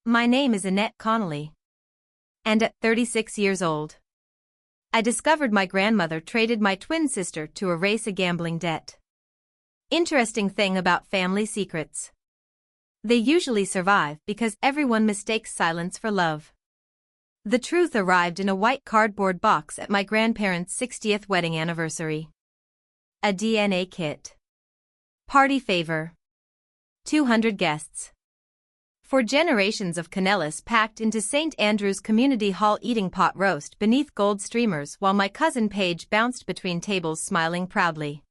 My name is Annette Connolly. And at 36 years old, I discovered my grandmother traded my twin sister to erase a gambling debt. Interesting thing about family secrets. They usually survive because everyone mistakes silence for love. The truth arrived in a white cardboard box at my grandparents' 60th wedding anniversary. A DNA kit. Party favor. 200 guests. 4 generations of Canellis packed into St. Andrew's Community Hall eating pot roast beneath gold streamers while my cousin Paige bounced between tables smiling proudly.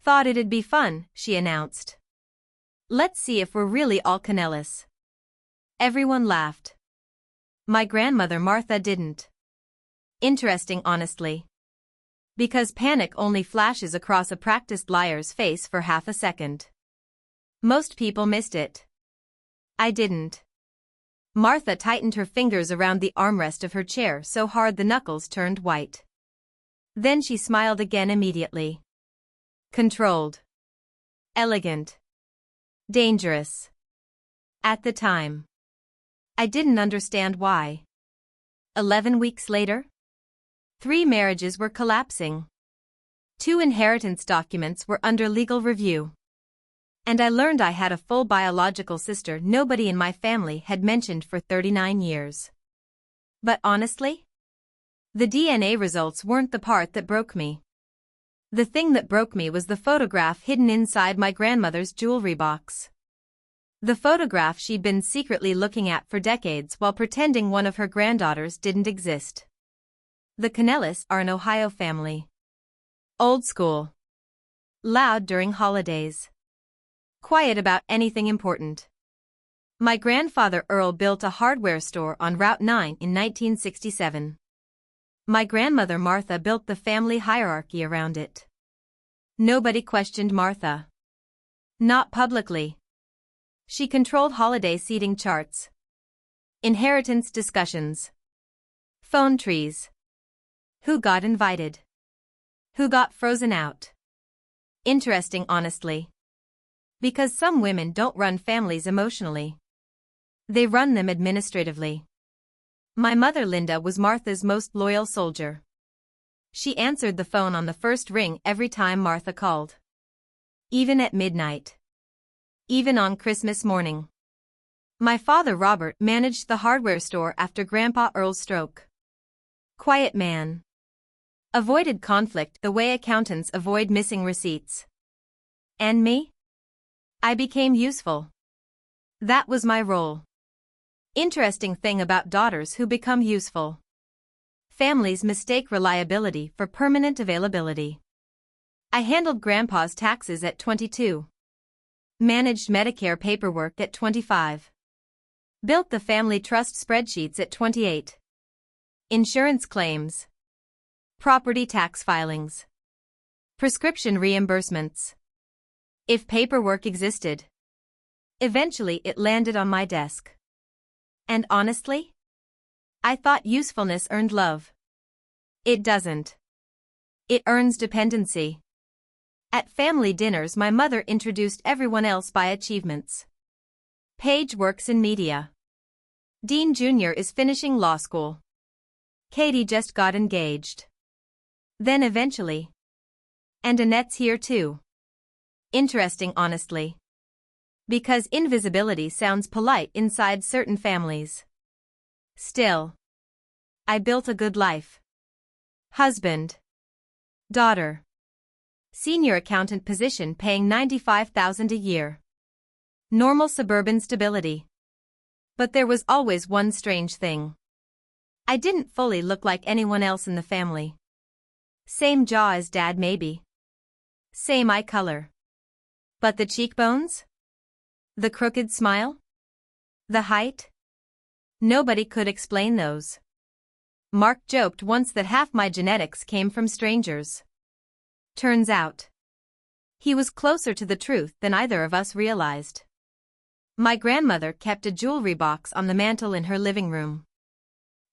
Thought it'd be fun, she announced. Let's see if we're really all Canellis. Everyone laughed. My grandmother Martha didn't. Interesting, honestly. Because panic only flashes across a practiced liar's face for half a second. Most people missed it. I didn't. Martha tightened her fingers around the armrest of her chair so hard the knuckles turned white. Then she smiled again immediately. Controlled. Elegant. Dangerous. At the time, I didn't understand why. 11 weeks later, 3 marriages were collapsing. 2 inheritance documents were under legal review. And I learned I had a full biological sister nobody in my family had mentioned for 39 years. But honestly, the DNA results weren't the part that broke me. The thing that broke me was the photograph hidden inside my grandmother's jewelry box. The photograph she'd been secretly looking at for decades while pretending one of her granddaughters didn't exist. The Canellis are an Ohio family. Old school. Loud during holidays. Quiet about anything important. My grandfather Earl built a hardware store on Route 9 in 1967. My grandmother Martha built the family hierarchy around it. Nobody questioned Martha. Not publicly. She controlled holiday seating charts. Inheritance discussions. Phone trees. Who got invited? Who got frozen out? Interesting, honestly. Because some women don't run families emotionally. They run them administratively. My mother Linda was Martha's most loyal soldier. She answered the phone on the first ring every time Martha called. Even at midnight. Even on Christmas morning. My father Robert managed the hardware store after Grandpa Earl's stroke. Quiet man. Avoided conflict the way accountants avoid missing receipts. And me? I became useful. That was my role. Interesting thing about daughters who become useful. Families mistake reliability for permanent availability. I handled Grandpa's taxes at 22. Managed Medicare paperwork at 25. Built the family trust spreadsheets at 28. Insurance claims. Property tax filings. Prescription reimbursements. If paperwork existed. Eventually it landed on my desk. And honestly, I thought usefulness earned love. It doesn't. It earns dependency. At family dinners my mother introduced everyone else by achievements. Paige works in media. Dean Jr. is finishing law school. Katie just got engaged. Then eventually. And Annette's here too. Interesting, honestly. Because invisibility sounds polite inside certain families. Still. I built a good life. Husband. Daughter. Senior accountant position paying $95,000 a year. Normal suburban stability. But there was always one strange thing. I didn't fully look like anyone else in the family. Same jaw as Dad maybe. Same eye color. But the cheekbones? The crooked smile? The height? Nobody could explain those. Mark joked once that half my genetics came from strangers. Turns out, he was closer to the truth than either of us realized. My grandmother kept a jewelry box on the mantel in her living room.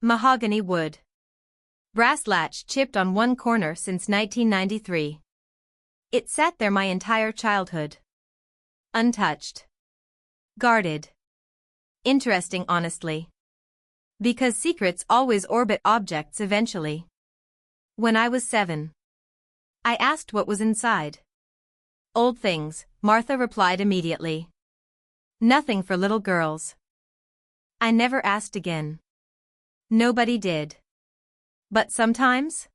Mahogany wood. Brass latch chipped on one corner since 1993. It sat there my entire childhood. Untouched. Guarded. Interesting honestly. Because secrets always orbit objects eventually. When I was 7, I asked what was inside. Old things, Martha replied immediately. Nothing for little girls. I never asked again. Nobody did. But sometimes,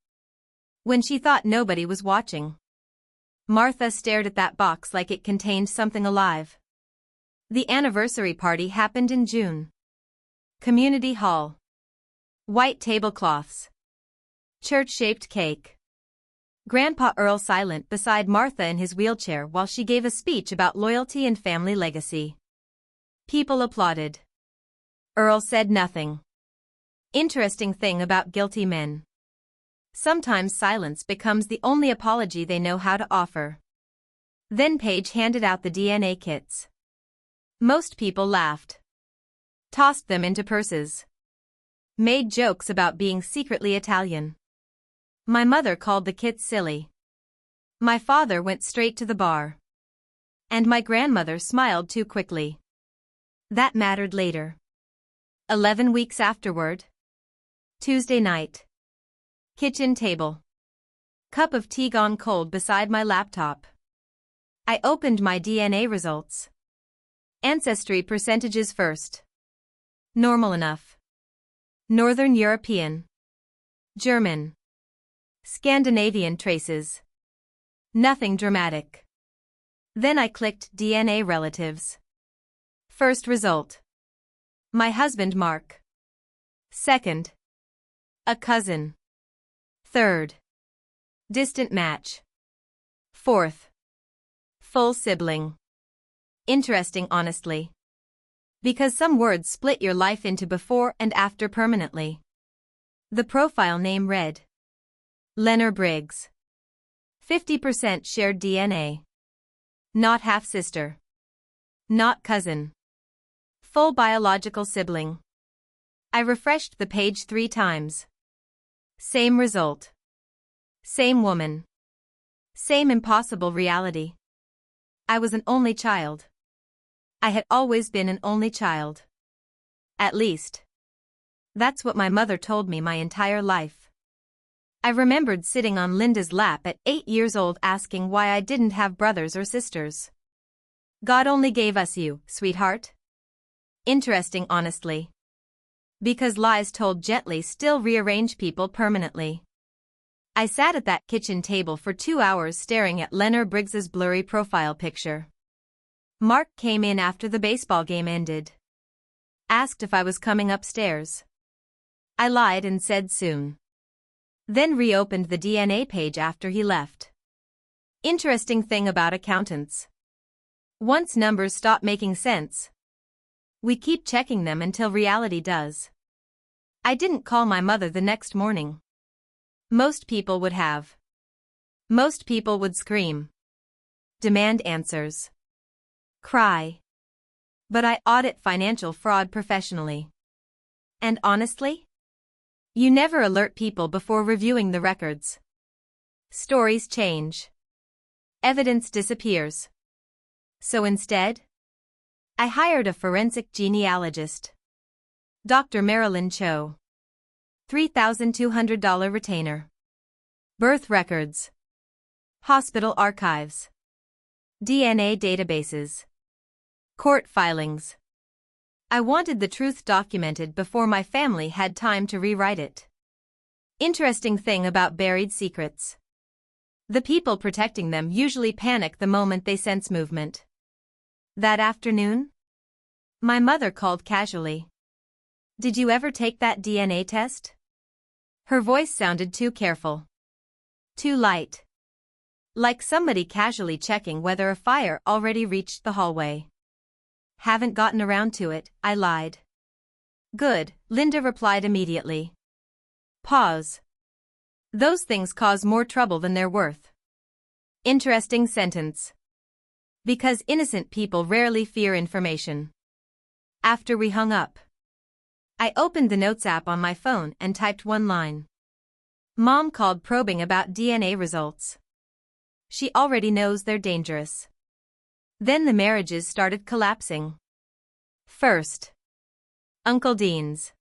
when she thought nobody was watching, Martha stared at that box like it contained something alive. The anniversary party happened in June. Community hall. White tablecloths. Church-shaped cake. Grandpa Earl silent beside Martha in his wheelchair while she gave a speech about loyalty and family legacy. People applauded. Earl said nothing. Interesting thing about guilty men. Sometimes silence becomes the only apology they know how to offer. Then Paige handed out the DNA kits. Most people laughed. Tossed them into purses. Made jokes about being secretly Italian. My mother called the kits silly. My father went straight to the bar. And my grandmother smiled too quickly. That mattered later. 11 weeks afterward. Tuesday night. Kitchen table. Cup of tea gone cold beside my laptop. I opened my DNA results. Ancestry percentages first. Normal enough. Northern European. German. Scandinavian traces. Nothing dramatic. Then I clicked DNA relatives. First result. My husband Mark. Second. A cousin. Third. Distant match. Fourth. Full sibling. Interesting honestly. Because some words split your life into before and after permanently. The profile name read. Lenner Briggs. 50% shared DNA. Not half-sister. Not cousin. Full biological sibling. I refreshed the page 3 times. Same result. Same woman. Same impossible reality. I was an only child. I had always been an only child. At least. That's what my mother told me my entire life. I remembered sitting on Linda's lap at 8 years old asking why I didn't have brothers or sisters. God only gave us you, sweetheart. Interesting honestly. Because lies told gently still rearrange people permanently. I sat at that kitchen table for 2 hours staring at Lenner Briggs's blurry profile picture. Mark came in after the baseball game ended. Asked if I was coming upstairs. I lied and said soon. Then reopened the DNA page after he left. Interesting thing about accountants. Once numbers stop making sense, we keep checking them until reality does. I didn't call my mother the next morning. Most people would have. Most people would scream. Demand answers. Cry. But I audit financial fraud professionally. And honestly? You never alert people before reviewing the records. Stories change. Evidence disappears. So instead, I hired a forensic genealogist. Dr. Marilyn Cho. $3,200 retainer. Birth records. Hospital archives. DNA databases. Court filings. I wanted the truth documented before my family had time to rewrite it. Interesting thing about buried secrets. The people protecting them usually panic the moment they sense movement. That afternoon, my mother called casually. Did you ever take that DNA test? Her voice sounded too careful. Too light. Like somebody casually checking whether a fire already reached the hallway. Haven't gotten around to it, I lied. Good, Linda replied immediately. Pause. Those things cause more trouble than they're worth. Interesting sentence. Because innocent people rarely fear information. After we hung up, I opened the Notes app on my phone and typed one line. Mom called probing about DNA results. She already knows they're dangerous. Then the marriages started collapsing. First, Uncle Dean's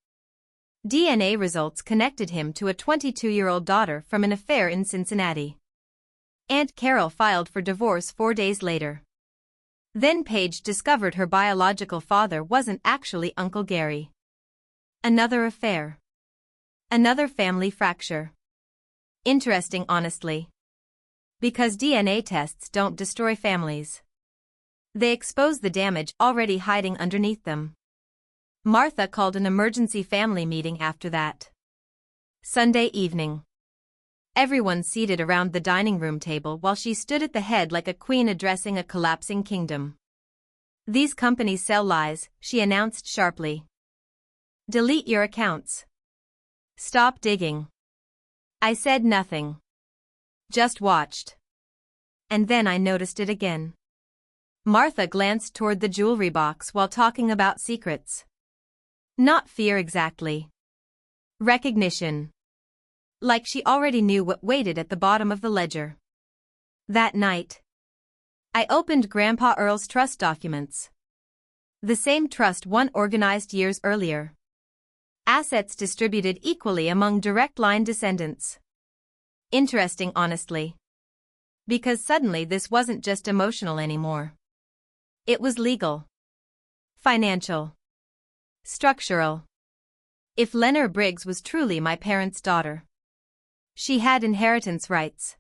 DNA results connected him to a 22-year-old daughter from an affair in Cincinnati. Aunt Carol filed for divorce 4 days later. Then Paige discovered her biological father wasn't actually Uncle Gary. Another affair. Another family fracture. Interesting, honestly. Because DNA tests don't destroy families. They expose the damage already hiding underneath them. Martha called an emergency family meeting after that. Sunday evening. Everyone seated around the dining room table while she stood at the head like a queen addressing a collapsing kingdom. "These companies sell lies," she announced sharply. "Delete your accounts. Stop digging." I said nothing. Just watched. And then I noticed it again. Martha glanced toward the jewelry box while talking about secrets. Not fear exactly. Recognition. Like she already knew what waited at the bottom of the ledger. That night, I opened Grandpa Earl's trust documents. The same trust one organized years earlier. Assets distributed equally among direct line descendants. Interesting, honestly. Because suddenly this wasn't just emotional anymore. It was legal. Financial. Structural. If Lenore Briggs was truly my parents' daughter, she had inheritance rights.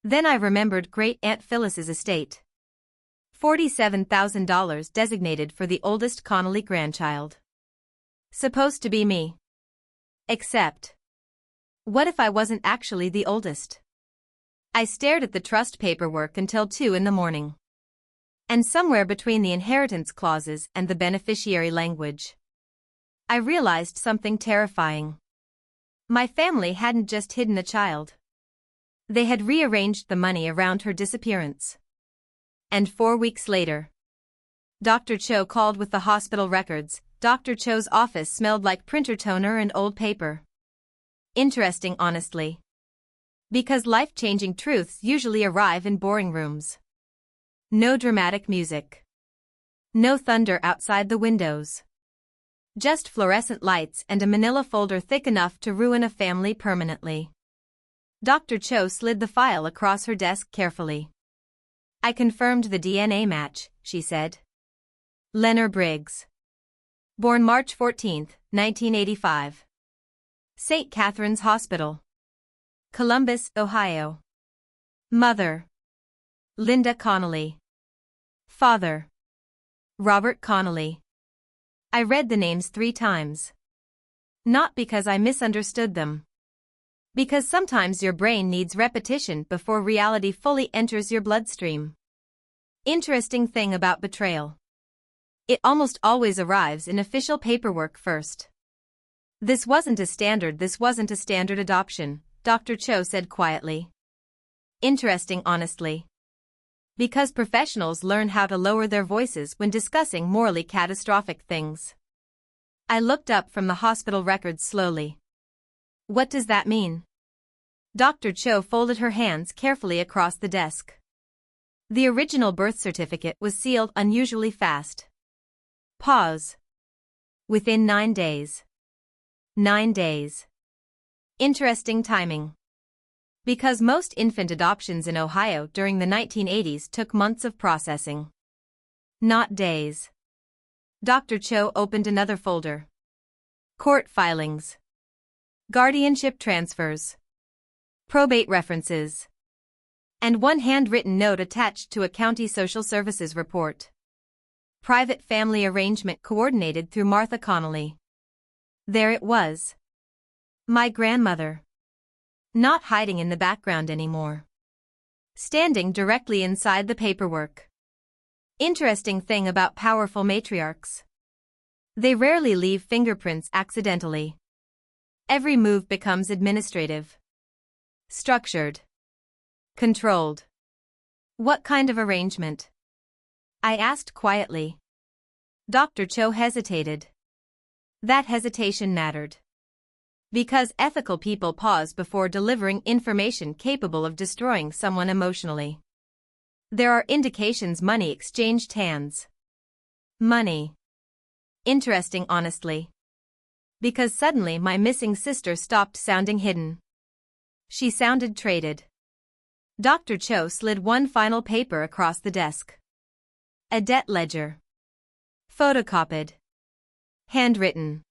Then I remembered Great Aunt Phyllis's estate. $47,000 designated for the oldest Connolly grandchild. Supposed to be me. Except, what if I wasn't actually the oldest? I stared at the trust paperwork until 2 in the morning. And somewhere between the inheritance clauses and the beneficiary language, I realized something terrifying. My family hadn't just hidden a child. They had rearranged the money around her disappearance. And 4 weeks later, Dr. Cho called with the hospital records. Dr. Cho's office smelled like printer toner and old paper. Interesting, honestly. Because life-changing truths usually arrive in boring rooms. No dramatic music. No thunder outside the windows. Just fluorescent lights and a manila folder thick enough to ruin a family permanently. Dr. Cho slid the file across her desk carefully. "I confirmed the DNA match," she said. Lenore Briggs. Born March 14, 1985. St. Catherine's Hospital, Columbus, Ohio. Mother: Linda Connolly. Father: Robert Connolly. I read the names 3 times. Not because I misunderstood them. Because sometimes your brain needs repetition before reality fully enters your bloodstream. Interesting thing about betrayal. It almost always arrives in official paperwork first. This wasn't a standard adoption, Dr. Cho said quietly. Interesting, honestly. Because professionals learn how to lower their voices when discussing morally catastrophic things. I looked up from the hospital records slowly. What does that mean? Dr. Cho folded her hands carefully across the desk. The original birth certificate was sealed unusually fast. Pause. Within 9 days. 9 days. Interesting timing. Because most infant adoptions in Ohio during the 1980s took months of processing. Not days. Dr. Cho opened another folder. Court filings. Guardianship transfers. Probate references. And one handwritten note attached to a county social services report. Private family arrangement coordinated through Martha Connolly. There it was. My grandmother. Not hiding in the background anymore. Standing directly inside the paperwork. Interesting thing about powerful matriarchs. They rarely leave fingerprints accidentally. Every move becomes administrative. Structured. Controlled. What kind of arrangement? I asked quietly. Dr. Cho hesitated. That hesitation mattered. Because ethical people pause before delivering information capable of destroying someone emotionally. There are indications money exchanged hands. Money. Interesting, honestly. Because suddenly my missing sister stopped sounding hidden. She sounded traded. Dr. Cho slid one final paper across the desk. A debt ledger. Photocopied. Handwritten.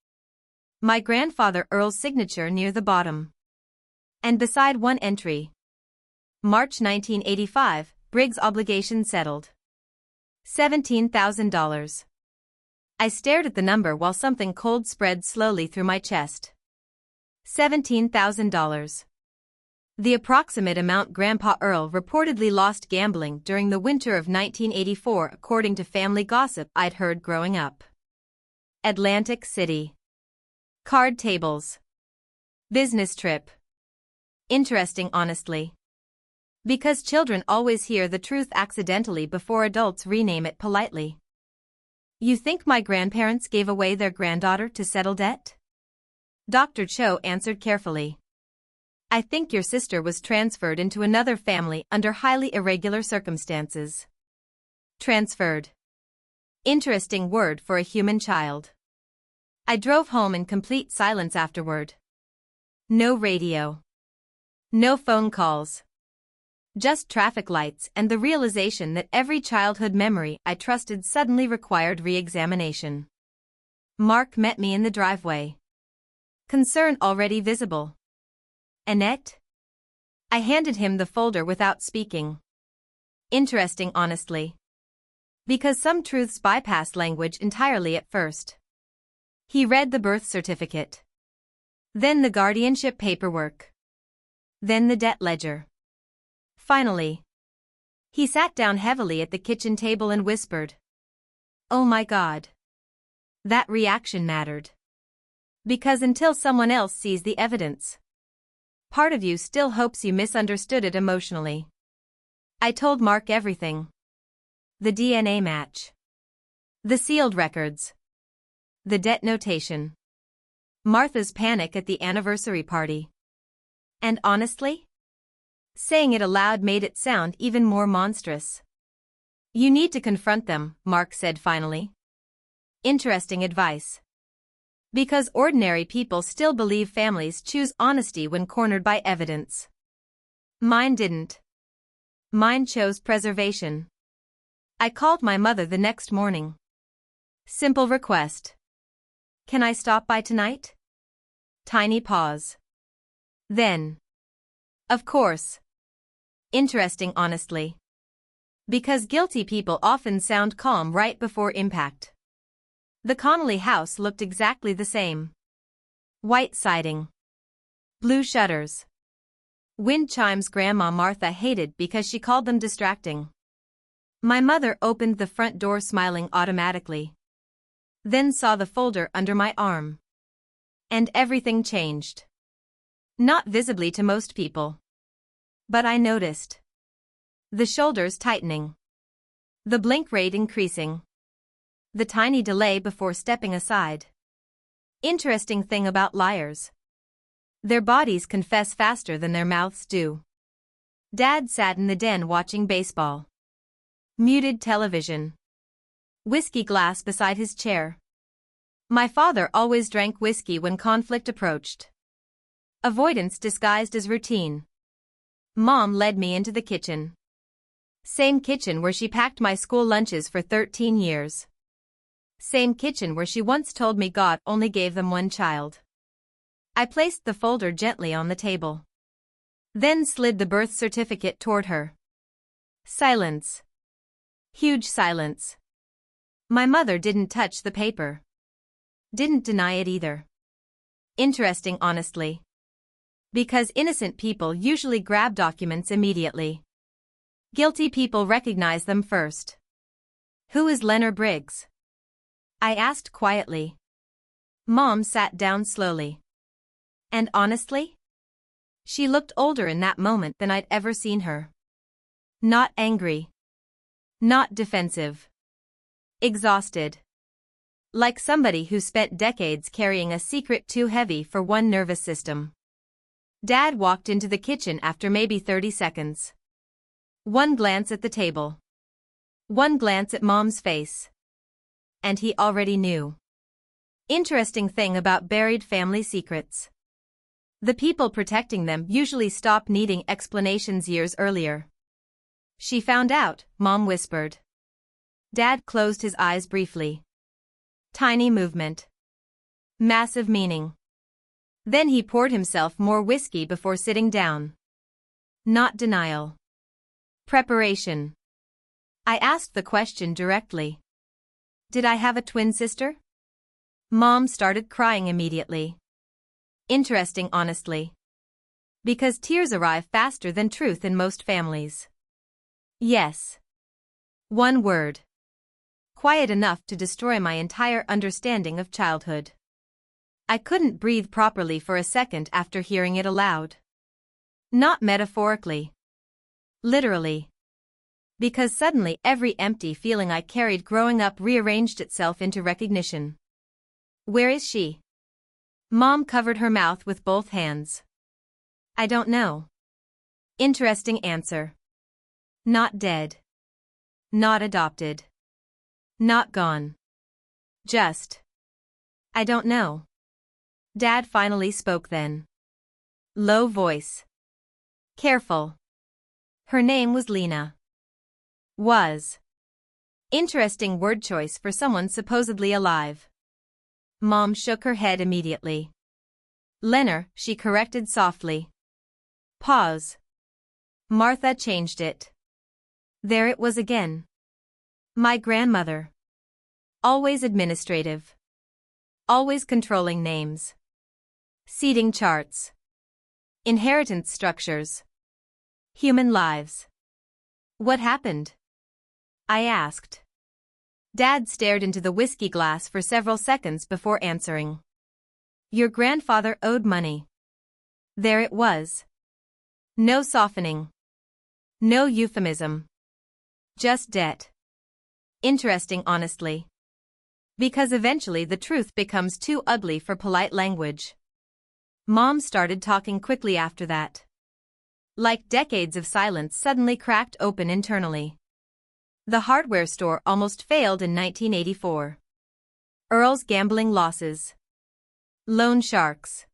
My grandfather Earl's signature near the bottom. And beside one entry. March 1985, Briggs obligation settled. $17,000. I stared at the number while something cold spread slowly through my chest. $17,000. The approximate amount Grandpa Earl reportedly lost gambling during the winter of 1984 according to family gossip I'd heard growing up. Atlantic City. Card tables. Business trip. Interesting, honestly. Because children always hear the truth accidentally before adults rename it politely. You think my grandparents gave away their granddaughter to settle debt? Dr. Cho answered carefully. I think your sister was transferred into another family under highly irregular circumstances. Transferred. Interesting word for a human child. I drove home in complete silence afterward. No radio. No phone calls. Just traffic lights and the realization that every childhood memory I trusted suddenly required re-examination. Mark met me in the driveway. Concern already visible. Annette? I handed him the folder without speaking. Interesting, honestly. Because some truths bypass language entirely at first. He read the birth certificate. Then the guardianship paperwork. Then the debt ledger. Finally, he sat down heavily at the kitchen table and whispered, "Oh my God." That reaction mattered. Because until someone else sees the evidence, part of you still hopes you misunderstood it emotionally. I told Mark everything. The DNA match. The sealed records. The debt notation. Martha's panic at the anniversary party. And honestly, saying it aloud made it sound even more monstrous. You need to confront them, Mark said finally. Interesting advice. Because ordinary people still believe families choose honesty when cornered by evidence. Mine didn't. Mine chose preservation. I called my mother the next morning. Simple request. Can I stop by tonight? Tiny pause. Then. Of course. Interesting, honestly. Because guilty people often sound calm right before impact. The Connolly house looked exactly the same. White siding. Blue shutters. Wind chimes Grandma Martha hated because she called them distracting. My mother opened the front door smiling automatically. Then saw the folder under my arm. And everything changed. Not visibly to most people. But I noticed. The shoulders tightening. The blink rate increasing. The tiny delay before stepping aside. Interesting thing about liars. Their bodies confess faster than their mouths do. Dad sat in the den watching baseball. Muted television. Whiskey glass beside his chair. My father always drank whiskey when conflict approached. Avoidance disguised as routine. Mom led me into the kitchen. Same kitchen where she packed my school lunches for 13 years. Same kitchen where she once told me God only gave them one child. I placed the folder gently on the table. Then slid the birth certificate toward her. Silence. Huge silence. My mother didn't touch the paper. Didn't deny it either. Interesting, honestly. Because innocent people usually grab documents immediately. Guilty people recognize them first. Who is Leonard Briggs? I asked quietly. Mom sat down slowly. And honestly? She looked older in that moment than I'd ever seen her. Not angry. Not defensive. Exhausted. Like somebody who spent decades carrying a secret too heavy for one nervous system. Dad walked into the kitchen after maybe 30 seconds. One glance at the table. One glance at Mom's face. And he already knew. Interesting thing about buried family secrets. The people protecting them usually stop needing explanations years earlier. She found out, Mom whispered. Dad closed his eyes briefly. Tiny movement. Massive meaning. Then he poured himself more whiskey before sitting down. Not denial. Preparation. I asked the question directly. Did I have a twin sister? Mom started crying immediately. Interesting, honestly. Because tears arrive faster than truth in most families. Yes. One word. Quiet enough to destroy my entire understanding of childhood. I couldn't breathe properly for a second after hearing it aloud. Not metaphorically. Literally. Because suddenly every empty feeling I carried growing up rearranged itself into recognition. Where is she? Mom covered her mouth with both hands. I don't know. Interesting answer. Not dead. Not adopted. Not gone. Just. I don't know. Dad finally spoke then. Low voice. Careful. Her name was Lena. Was. Interesting word choice for someone supposedly alive. Mom shook her head immediately. Lenner, she corrected softly. Pause. Martha changed it. There it was again. My grandmother. Always administrative. Always controlling names. Seating charts. Inheritance structures. Human lives. What happened? I asked. Dad stared into the whiskey glass for several seconds before answering. Your grandfather owed money. There it was. No softening. No euphemism. Just debt. Interesting, honestly. Because eventually the truth becomes too ugly for polite language. Mom started talking quickly after that. Like decades of silence suddenly cracked open internally. The hardware store almost failed in 1984. Earl's gambling losses. Loan sharks.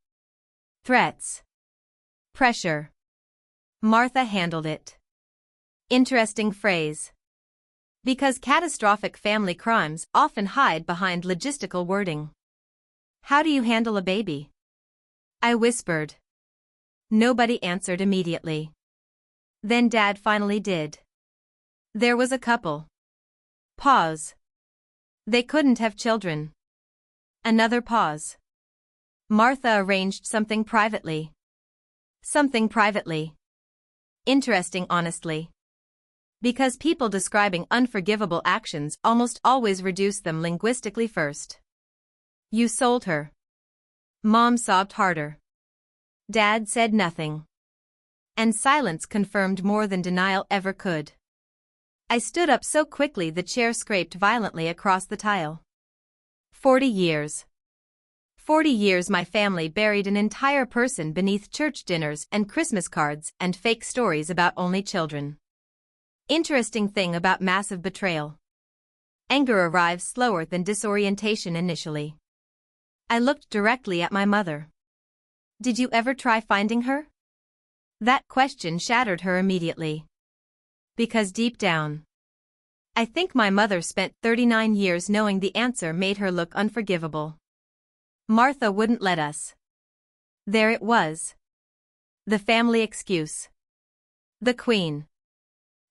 Threats. Pressure. Martha handled it. Interesting phrase. Because catastrophic family crimes often hide behind logistical wording. How do you handle a baby? I whispered. Nobody answered immediately. Then Dad finally did. There was a couple. Pause. They couldn't have children. Another pause. Martha arranged something privately. Something privately. Interesting, honestly. Because people describing unforgivable actions almost always reduce them linguistically first. You sold her. Mom sobbed harder. Dad said nothing. And silence confirmed more than denial ever could. I stood up so quickly the chair scraped violently across the tile. 40 years. 40 years my family buried an entire person beneath church dinners and Christmas cards and fake stories about only children. Interesting thing about massive betrayal. Anger arrives slower than disorientation initially. I looked directly at my mother. Did you ever try finding her? That question shattered her immediately. Because deep down, I think my mother spent 39 years knowing the answer made her look unforgivable. Martha wouldn't let us. There it was. The family excuse. The queen.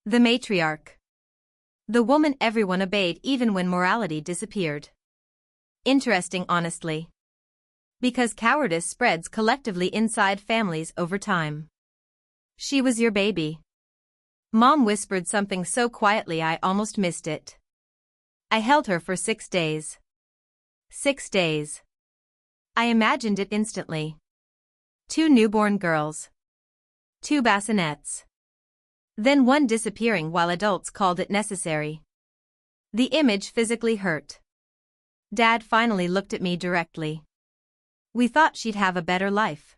The matriarch. The woman everyone obeyed even when morality disappeared. Interesting, honestly. Because cowardice spreads collectively inside families over time. She was your baby. Mom whispered something so quietly I almost missed it. I held her for 6 days. 6 days. I imagined it instantly. 2 newborn girls. 2 bassinets. Then one disappearing while adults called it necessary. The image physically hurt. Dad finally looked at me directly. We thought she'd have a better life.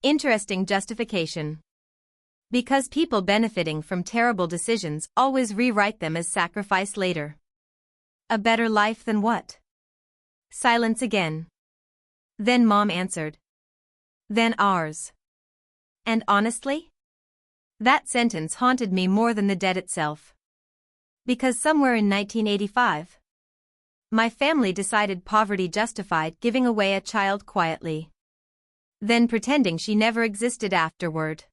Interesting justification. Because people benefiting from terrible decisions always rewrite them as sacrifice later. A better life than what? Silence again. Then Mom answered. Then ours. And honestly? That sentence haunted me more than the debt itself. Because somewhere in 1985, my family decided poverty justified giving away a child quietly, then pretending she never existed afterward.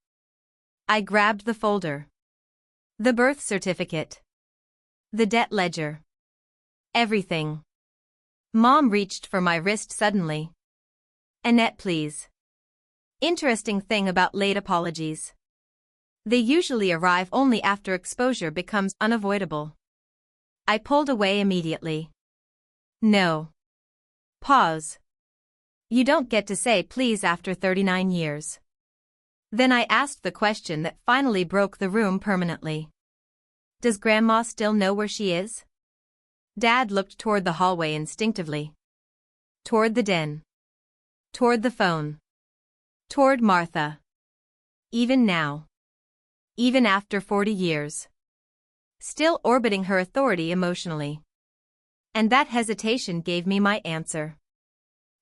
I grabbed the folder. The birth certificate. The debt ledger. Everything. Mom reached for my wrist suddenly. Annette, please. Interesting thing about late apologies. They usually arrive only after exposure becomes unavoidable. I pulled away immediately. No. Pause. You don't get to say please after 39 years. Then I asked the question that finally broke the room permanently. Does Grandma still know where she is? Dad looked toward the hallway instinctively. Toward the den. Toward the phone. Toward Martha. Even now. Even after 40 years. Still orbiting her authority emotionally. And that hesitation gave me my answer.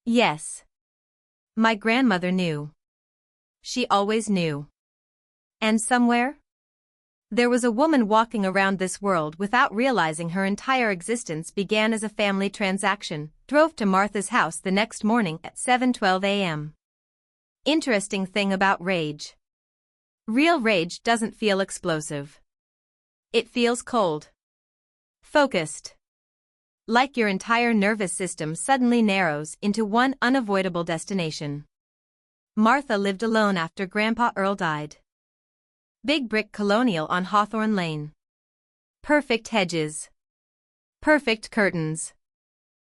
Yes. My grandmother knew. She always knew. And somewhere? There was a woman walking around this world without realizing her entire existence began as a family transaction, drove to Martha's house the next morning at 7:12 a.m. Interesting thing about rage. Real rage doesn't feel explosive. It feels cold. Focused. Like your entire nervous system suddenly narrows into one unavoidable destination. Martha lived alone after Grandpa Earl died. Big brick colonial on Hawthorne Lane. Perfect hedges. Perfect curtains.